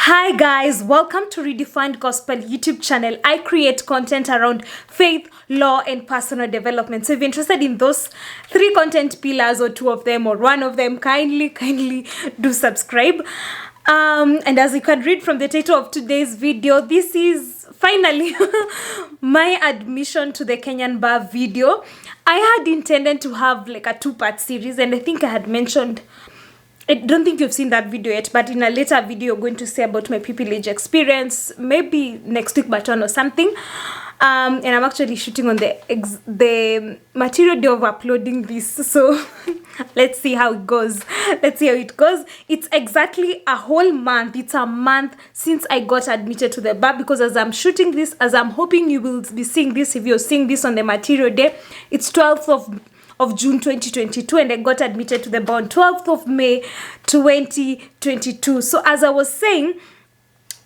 Hi guys, welcome to Redefined Gospel YouTube channel. I create content around faith, law, and personal development. So if you're interested in those three content pillars or two of them or one of them, kindly do subscribe. And as you can read from the title of today's video, this is finally my admission to the Kenyan bar video. I had intended to have like a two-part series, and I think I had mentioned, I don't think you've seen that video yet, but in a later video, you're going to say about my pupillage experience, maybe next week, Baton or something. And I'm actually shooting on the material day of uploading this. So let's see how it goes. It's exactly a whole month. It's a month since I got admitted to the bar, because as I'm shooting this, as I'm hoping you will be seeing this, if you're seeing this on the material day, it's 12th of June 2022, and I got admitted to the bar on 12th of May 2022. So as I was saying,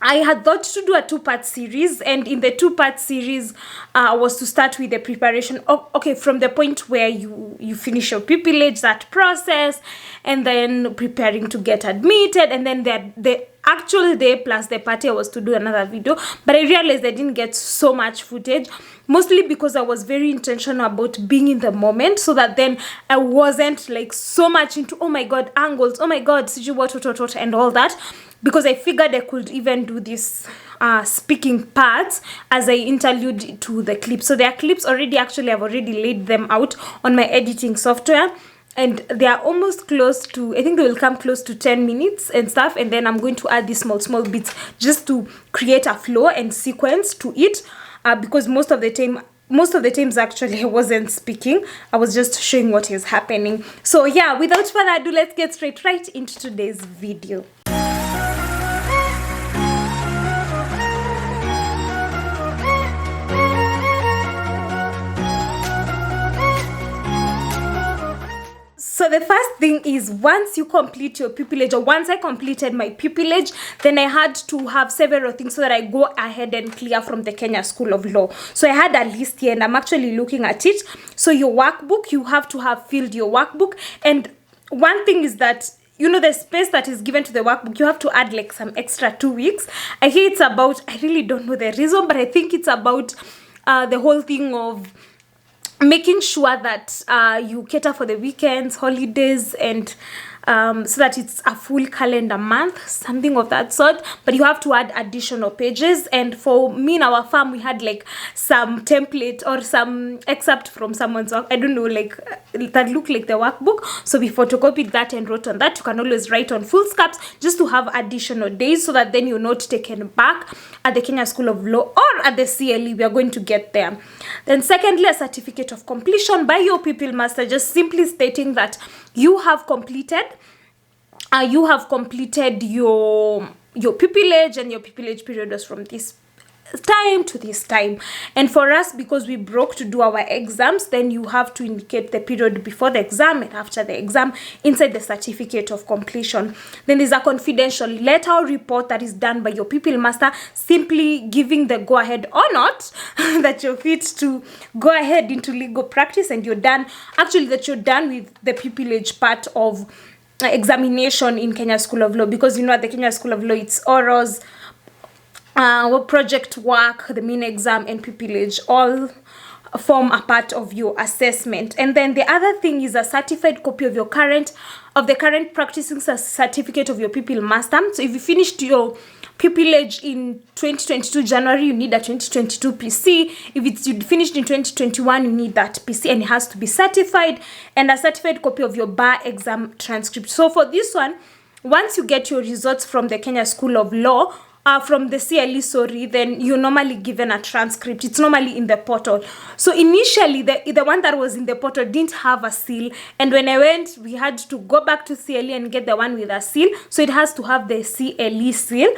I had thought to do a two-part series, and in the two-part series was to start with the preparation of, from the point where you finish your pupillage, that process, and then preparing to get admitted, and then the actual day plus the party I was to do another video. But I realized I didn't get so much footage, mostly because I was very intentional about being in the moment, so that then I wasn't like so much into, oh my god, angles, oh my god, what, and all that, because I figured I could even do this speaking parts as I interlude to the clips. So there are clips already, actually I've already laid them out on my editing software, and they are almost close to, I think they will come close to 10 minutes and stuff, and then I'm going to add these small bits just to create a flow and sequence to it, because most of the times actually I wasn't speaking, I was just showing what is happening. So yeah, without further ado, let's get right into today's video. So the first thing is, once you complete your pupillage, or once I completed my pupillage, then I had to have several things so that I go ahead and clear from the Kenya School of Law. So I had a list here, and I'm actually looking at it. So your workbook, you have to have filled your workbook. And one thing is that, you know, the space that is given to the workbook, you have to add like some extra 2 weeks. I hear it's about, I really don't know the reason, but I think it's about the whole thing of making sure that you cater for the weekends, holidays, and so that it's a full calendar month, something of that sort. But you have to add additional pages. And for me in our farm, we had like some template or some excerpt from someone's work, I don't know, like that looked like the workbook. So we photocopied that and wrote on that. You can always write on full scaps just to have additional days, so that then you're not taken back at the Kenya School of Law or at the CLE. We are going to get there. Then secondly, a certificate of completion by your pupil master, just simply stating that you have completed your pupillage, and your pupillage period was from this time to this time. And for us, because we broke to do our exams, then you have to indicate the period before the exam and after the exam inside the certificate of completion. Then there's a confidential letter or report that is done by your pupil master, simply giving the go ahead or not that you're fit to go ahead into legal practice, and you're done, actually that you're done with the pupillage part of examination in Kenya School of Law. Because you know, at the Kenya School of Law, it's orals, project work, the main exam, and pupillage all form a part of your assessment. And then the other thing is a certified copy of the current practicing certificate of your pupil master. So if you finished your pupillage in 2022 January, you need a 2022 PC. If you finished in 2021, you need that PC, and it has to be certified, and a certified copy of your bar exam transcript. So for this one, once you get your results from the Kenya School of Law, from the CLE, then you're normally given a transcript. It's normally in the portal. So initially, the one that was in the portal didn't have a seal, and when I went, we had to go back to CLE and get the one with a seal. So it has to have the CLE seal,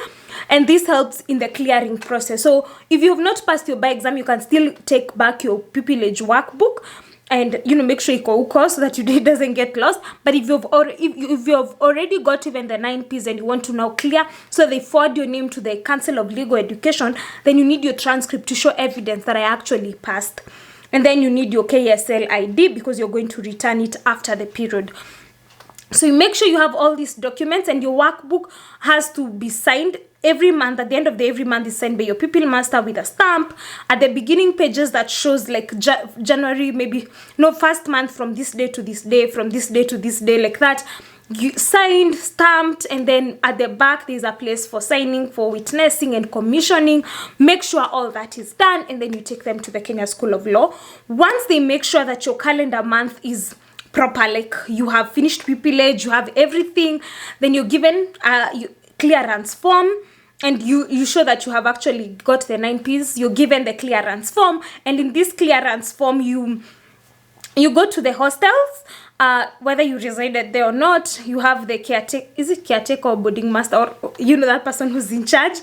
and this helps in the clearing process. So if you have not passed your bar exam, you can still take back your pupillage workbook, and you know, make sure you so that it doesn't get lost. But if you've already got even the 9 Ps and you want to now clear, so they forward your name to the Council of Legal Education, then you need your transcript to show evidence that I actually passed. And then you need your KSL ID, because you're going to return it after the period. So you make sure you have all these documents, and your workbook has to be signed every month, at the end of the every month is signed by your pupil master with a stamp. At the beginning pages that shows like January, maybe no, first month from this day to this day, from this day to this day, like that. You signed, stamped, and then at the back there's a place for signing, for witnessing and commissioning. Make sure all that is done, and then you take them to the Kenya School of Law. Once they make sure that your calendar month is proper, like you have finished pupillage, you have everything, then you're given clearance form, and you show that you have actually got the 9 Ps. You're given the clearance form, and in this clearance form you go to the hostels. Whether you resided there or not, you have the caretaker. Is it caretaker or boarding master, or that person who's in charge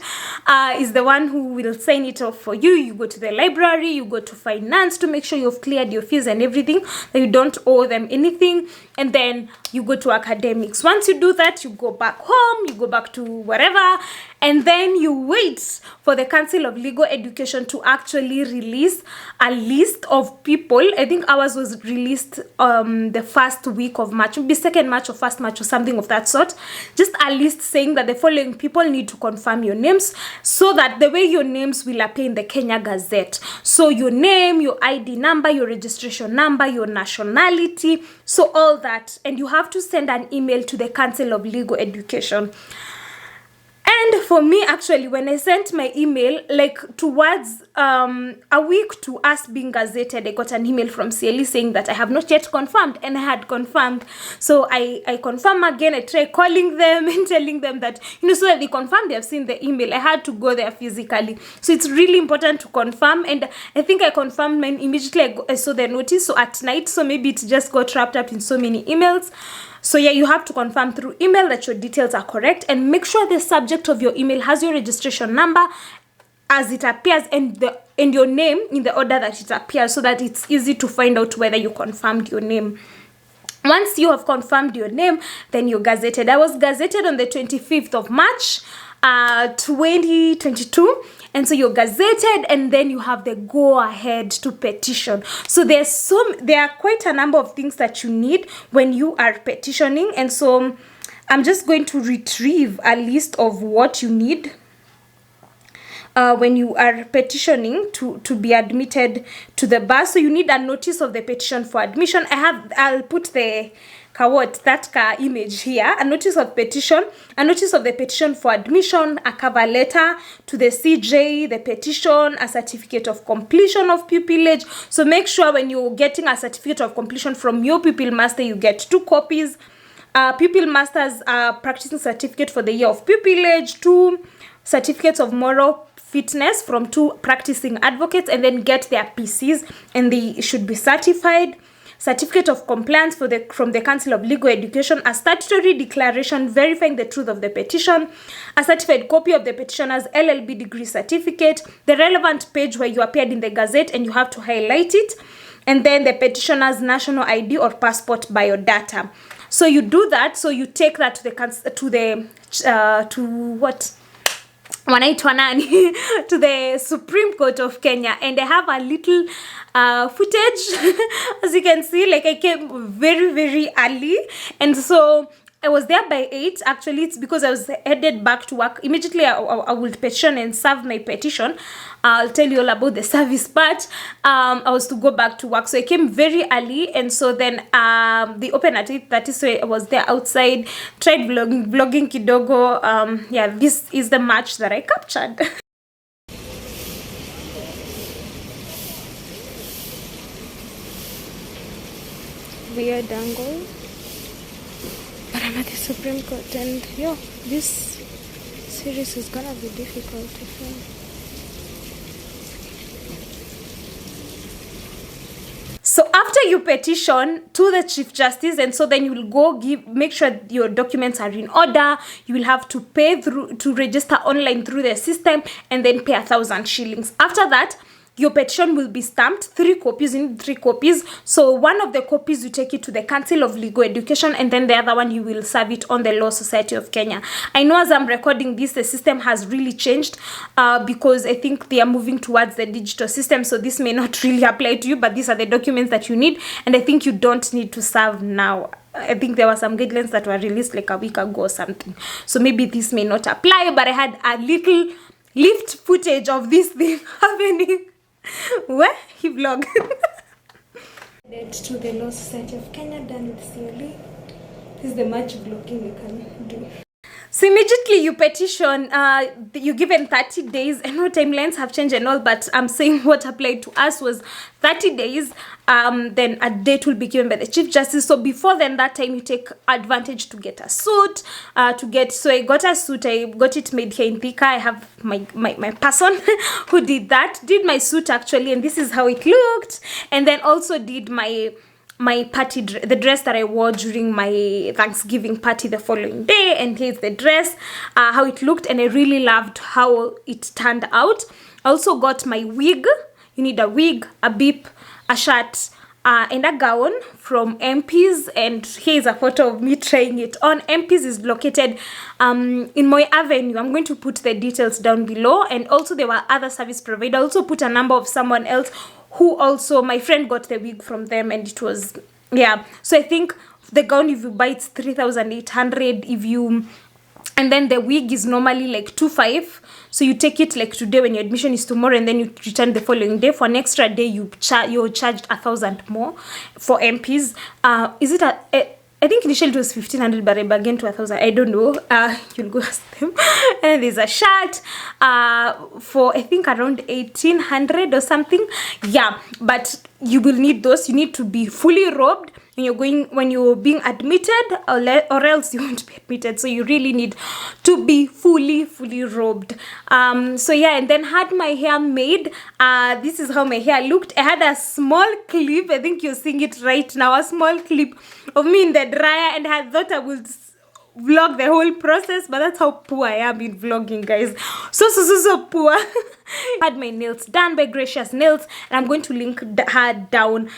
is the one who will sign it off for you. You go to the library, you go to finance to make sure you've cleared your fees and everything, that you don't owe them anything, and then you go to academics. Once you do that, you go back home, you go back to wherever, and then you wait for the Council of Legal Education to actually release a list of people. I think ours was released the first week of March, maybe 2nd March or 1st March or something of that sort. Just a list saying that the following people need to confirm your names, so that the way your names will appear in the Kenya Gazette. So your name, your ID number, your registration number, your nationality, so all that. And you have to send an email to the Council of Legal Education. And for me, actually, when I sent my email, like towards a week to us being gazetted, I got an email from CLE saying that I have not yet confirmed, and I had confirmed. So I confirm again. I try calling them and telling them that, so that they confirm they have seen the email. I had to go there physically. So it's really important to confirm. And I think I confirmed mine immediately. I saw the notice. So at night, so maybe it just got wrapped up in so many emails. So yeah, you have to confirm through email that your details are correct, and make sure the subject of your email has your registration number as it appears, and your name in the order that it appears, so that it's easy to find out whether you confirmed your name. Once you have confirmed your name, then you're gazetted. I was gazetted on the 25th of March, 2022. And so you're gazetted, and then you have the go ahead to petition. So there are quite a number of things that you need when you are petitioning. And so I'm just going to retrieve a list of what you need when you are petitioning to be admitted to the bar. So you need a notice of the petition for admission. I'll put the image here, a notice of petition, a notice of the petition for admission, a cover letter to the CJ, the petition, a certificate of completion of pupillage. So make sure when you're getting a certificate of completion from your pupil master, you get 2 copies. Pupil master's practicing certificate for the year of pupillage, 2 certificates of moral fitness from 2 practicing advocates, and then get their PCs, and they should be certified. Certificate of compliance from the Council of Legal Education, a statutory declaration verifying the truth of the petition, a certified copy of the petitioner's LLB degree certificate, the relevant page where you appeared in the Gazette and you have to highlight it, and then the petitioner's national ID or passport biodata. So you do that. So you take that to the Supreme Court of Kenya, and I have a little footage. As you can see, like I came very, very early, and so I was there by 8. Actually, it's because I was headed back to work. Immediately, I would petition and serve my petition. I'll tell you all about the service part. I was to go back to work, so I came very early, and so then they opened at 8:30, so I was there outside, tried vlogging kidogo. Yeah, this is the match that I captured. Weird angle. But I'm at the Supreme Court, and this series is gonna be difficult to film. So after you petition to the Chief Justice, and so then you will go make sure your documents are in order. You will have to pay to register online through the system, and then pay 1,000 shillings. After that, your petition will be stamped, 3 copies, you need 3 copies. So one of the copies you take it to the Council of Legal Education, and then the other one you will serve it on the Law Society of Kenya. I know as I'm recording this, the system has really changed because I think they are moving towards the digital system. So this may not really apply to you, but these are the documents that you need, and I think you don't need to serve now. I think there were some guidelines that were released like a week ago or something. So maybe this may not apply, but I had a little lift footage of this thing happening. Where he vlog. To the Law Society of Kenya, done with CLE. This is the much vlogging you can do. So immediately you petition, you're given 30 days. I know timelines have changed and all, but I'm saying what applied to us was 30 days. Then a date will be given by the Chief Justice. So before then, that time you take advantage to get a suit, so I got a suit. I got it made here in Thika. I have my person who did my suit actually, and this is how it looked. And then also did my party, the dress that I wore during my Thanksgiving party the following day, and here's the dress, how it looked, and I really loved how it turned out. I also got my wig. You need a wig, a bib, a shirt, and a gown from Empys, and here's a photo of me trying it on. Empys is located in Moi Avenue. I'm going to put the details down below, and also there were other service providers. I also put a number of someone else who also, my friend got the wig from them, and it was, yeah. So I think the gown, if you buy, it's 3,800 if you, and then the wig is normally like 2,500. So you take it like today when your admission is tomorrow, and then you return the following day. For an extra day, you're charged 1,000 more for Empys. Is it I think initially it was 1,500, but I bargained to 1,000. I don't know. You'll go ask them. And there's a shirt for I think around 1,800 or something. Yeah, but you will need those. You need to be fully robed when you're being admitted, or else you won't be admitted. So you really need to be fully robed. So yeah, and then had my hair made. This is how my hair looked. I had a small clip. I think you're seeing it right now. A small clip of me in the dryer, and I thought I would vlog the whole process, but that's how poor I am in vlogging, guys. So poor. Had my nails done by Gracious Nails, and I'm going to link her down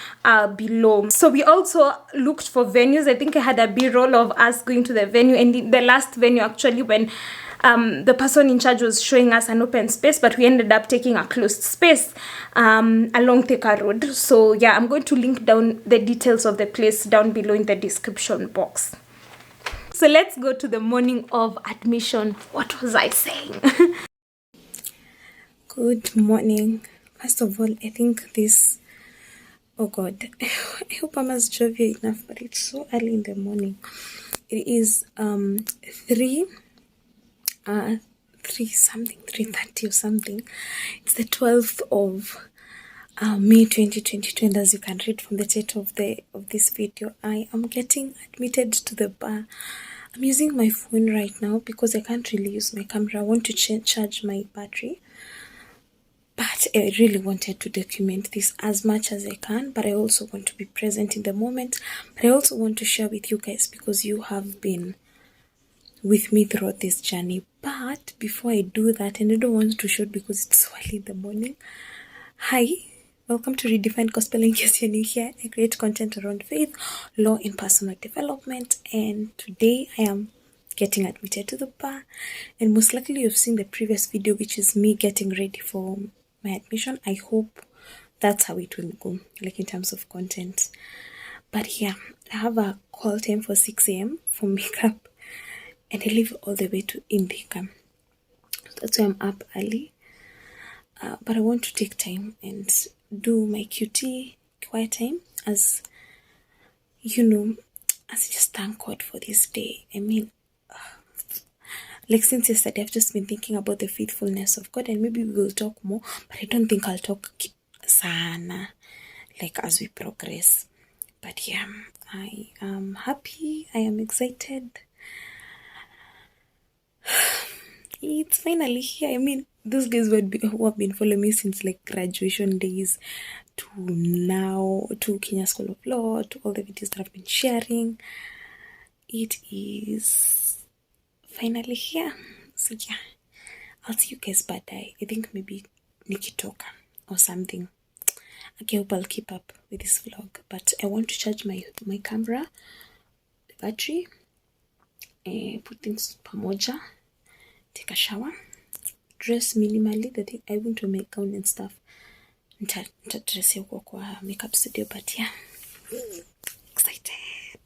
below. So we also looked for venues. I think I had a b-roll of us going to the venue, and the last venue actually, when the person in charge was showing us an open space, but we ended up taking a closed space along Thika Road. So yeah, I'm going to link down the details of the place down below in the description box. So let's go to the morning of admission. What was I saying? Good morning. First of all, I think this, oh God, I hope I must drive you enough, but it's so early in the morning. It is 3:30 or something. It's the 12th of May 2022, and as you can read from the title of this video, I am getting admitted to the bar. I'm using my phone right now because I can't really use my camera. I want to charge my battery, but I really wanted to document this as much as I can, but I also want to be present in the moment. But I also want to share with you guys because you have been with me throughout this journey. But before I do that, and I don't want to shoot because it's so early in the morning. Hi, welcome to Redefined Gospel. In case you're new here, I create content around faith, law, and personal development. And today I am getting admitted to the bar. And most likely you've seen the previous video, which is me getting ready for my admission. I hope that's how it will go, like in terms of content. But yeah, I have a call time for 6 a.m. for makeup, and I live all the way to Thika. That's why I'm up early. But I want to take time and do my QT quiet time, as you know, as I just thank God for this day. I mean, like since yesterday, I've just been thinking about the faithfulness of God, and maybe we will talk more, but I don't think I'll talk sana, like as we progress. But yeah, I am happy. I am excited. It's finally here. I mean, those guys who have been following me since like graduation days to now, to Kenya School of Law, to all the videos that I've been sharing, it is finally here. So yeah, I'll see you guys bye. I think maybe nikitoka or something. Okay, I hope I'll keep up with this vlog, but I want to charge my camera, the battery, put things pamoja, take a shower, dress minimally. The thing I want to make gown and stuff. Nita dress huko kwa makeup studio, but yeah, excited.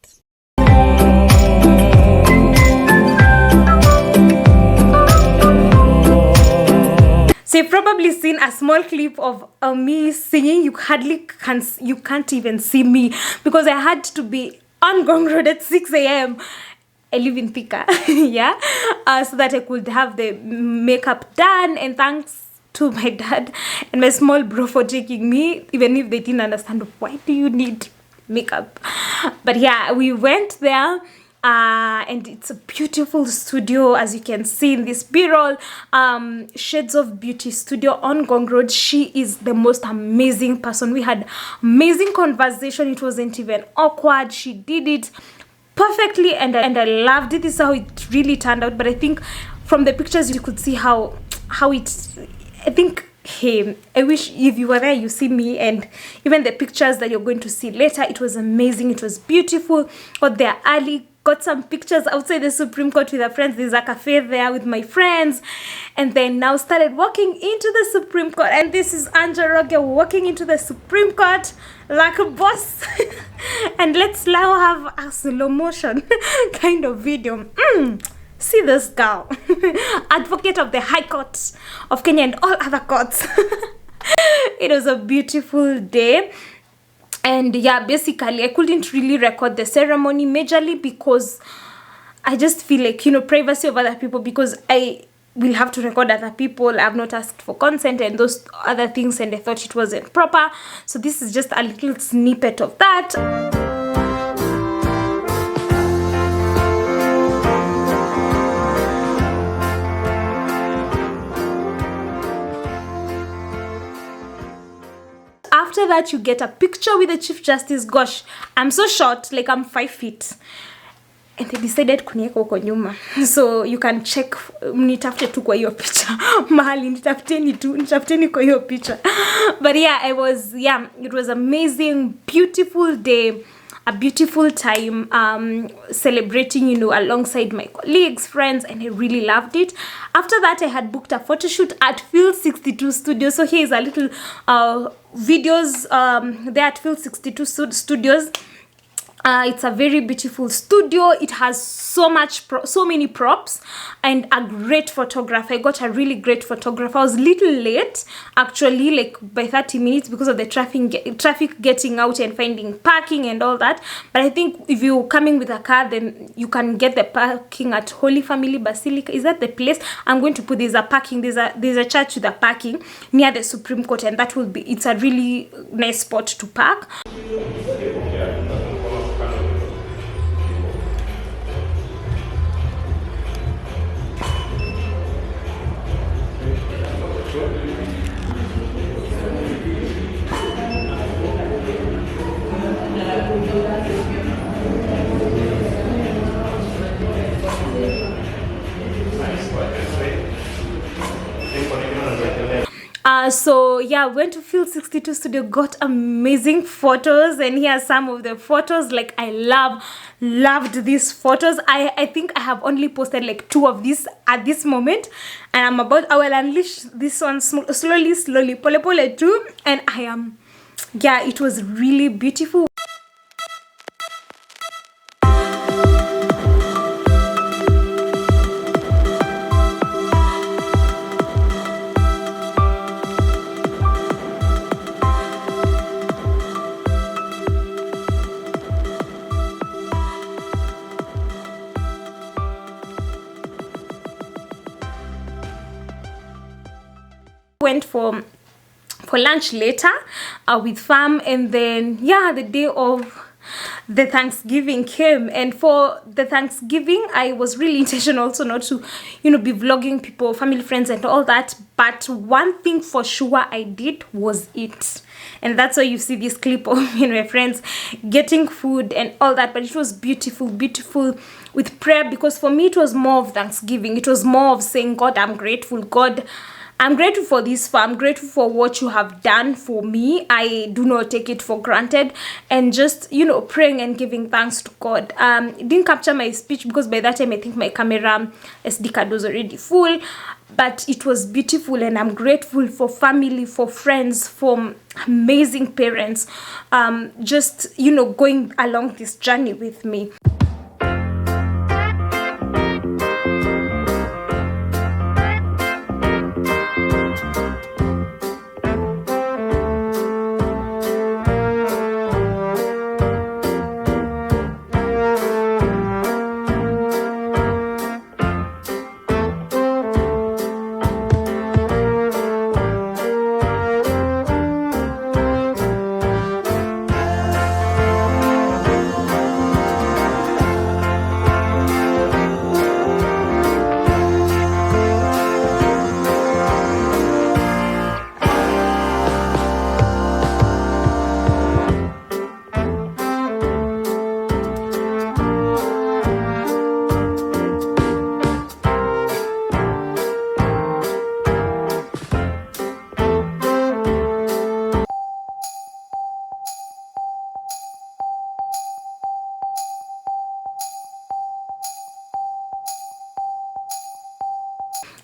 So you've probably seen a small clip of me singing. You can't even see me because I had to be on Gong Road at 6 a.m. I live in Thika, yeah, so that I could have the makeup done. And thanks to my dad and my small bro for taking me, even if they didn't understand why do you need makeup. But yeah, we went there. And it's a beautiful studio, as you can see in this b-roll. Shades of Beauty studio on Gong Road. She is the most amazing person. We had amazing conversation. It wasn't even awkward. She did it perfectly, and I loved it. This is how it really turned out. But I think from the pictures you could see how it, I think, hey, I wish if you were there, you see me, and even the pictures that you're going to see later, it was amazing. It was beautiful. Got there early, got some pictures outside the Supreme Court with our friends. There's a cafe there with my friends, and then now started walking into the Supreme Court. And this is Anja Roge walking into the Supreme Court like a boss. And let's now have a slow motion kind of video. See this girl, advocate of the High Court of Kenya and all other courts. It was a beautiful day. And yeah, basically, I couldn't really record the ceremony majorly because I just feel like, privacy of other people, because I will have to record other people. I have not asked for consent and those other things, and I thought it wasn't proper. So this is just a little snippet of that. After that, you get a picture with the Chief Justice. Gosh, I'm so short, like I'm 5 feet. And they decided kunieka huko nyuma. So you can check, nitafute tu kwa hiyo picha. Mahali nitafuteni kwa hiyo picha. But yeah, it was amazing, beautiful day. A beautiful time celebrating, alongside my colleagues, friends, and I really loved it. After that, I had booked a photo shoot at Phil 62 Studios. So here's a little videos there at Phil 62 Studios. It's a very beautiful studio. It has so many props and a great photographer. I got a really great photographer. I was a little late, actually, like by 30 minutes because of the traffic getting out and finding parking and all that. But I think if you're coming with a car, then you can get the parking at Holy Family Basilica. Is that the place? I'm going to put there's a church with a parking near the Supreme Court, and it's a really nice spot to park. So yeah, went to Phil 62 Studio, got amazing photos, and here are some of the photos. Like I loved these photos. I think I have only posted like 2 of these at this moment, and I will unleash this one slowly, pole too. And it was really beautiful. Went for lunch later with fam, and then the day of the Thanksgiving came, and for the Thanksgiving I was really intentional also not to be vlogging people, family, friends, and all that. But one thing for sure I did was eat, and that's why you see this clip of me and my friends getting food and all that. But it was beautiful with prayer, because for me it was more of Thanksgiving. It was more of saying, God, I'm grateful. God, I'm grateful for this farm. I'm grateful for what you have done for me. I do not take it for granted. And just, praying and giving thanks to God. It didn't capture my speech because by that time I think my camera SD card was already full. But it was beautiful, and I'm grateful for family, for friends, for amazing parents. Just, going along this journey with me.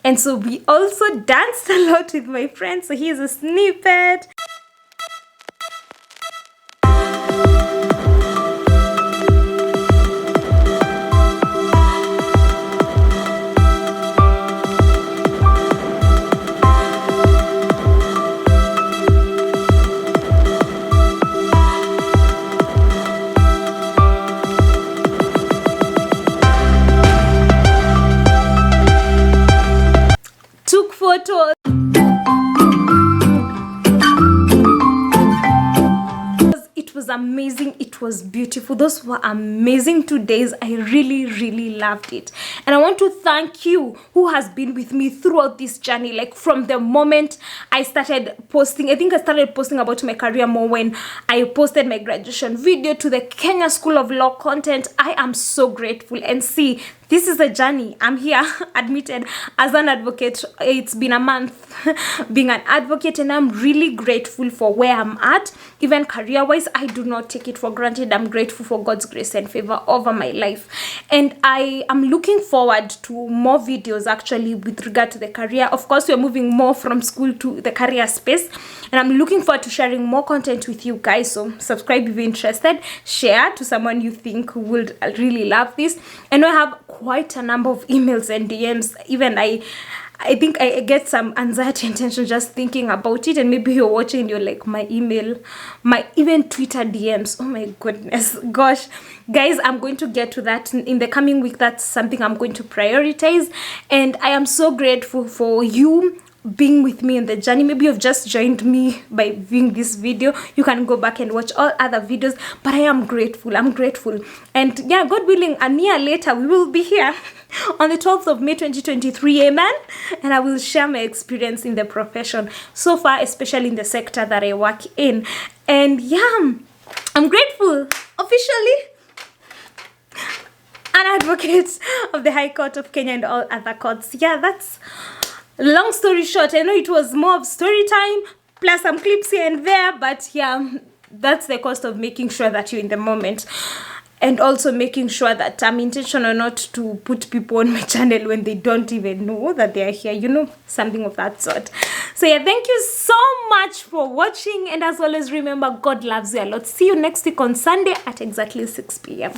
And so we also danced a lot with my friends. So here's a snippet. Took photos. It was amazing. It was beautiful. Those were amazing 2 days. I really loved it. And I want to thank you who has been with me throughout this journey. Like from the moment I started posting, I think I started posting about my career more when I posted my graduation video to the Kenya School of Law content. I am so grateful. And see, this is a journey. I'm here admitted as an advocate. It's been a month being an advocate, and I'm really grateful for where I'm at. Even career-wise, I do not take it for granted. I'm grateful for God's grace and favor over my life. And I am looking forward to more videos actually with regard to the career. Of course, we're moving more from school to the career space. And I'm looking forward to sharing more content with you guys. So subscribe if you're interested. Share to someone you think would really love this. And I have quite a number of emails and DMs. Even I think I get some anxiety and tension just thinking about it. And maybe you're watching and you're like, my email, my even Twitter DMs. Oh my goodness. Gosh. Guys, I'm going to get to that in the coming week. That's something I'm going to prioritize. And I am so grateful for you being with me in the journey. Maybe you've just joined me by viewing this video. You can go back and watch all other videos, but I am grateful. I'm grateful. And yeah, God willing, a year later we will be here on the 12th of May 2023. Amen. And I will share my experience in the profession so far, especially in the sector that I work in. And yeah, I'm grateful. Officially an advocate of the High Court of Kenya and all other courts. Yeah, that's long story short. I know it was more of story time plus some clips here and there, but yeah, that's the cost of making sure that you're in the moment, and also making sure that I'm intentional not to put people on my channel when they don't even know that they are here, you know, something of that sort. So yeah, thank you so much for watching, and as always, remember, God loves you a lot. See you next week on Sunday at exactly 6 p.m.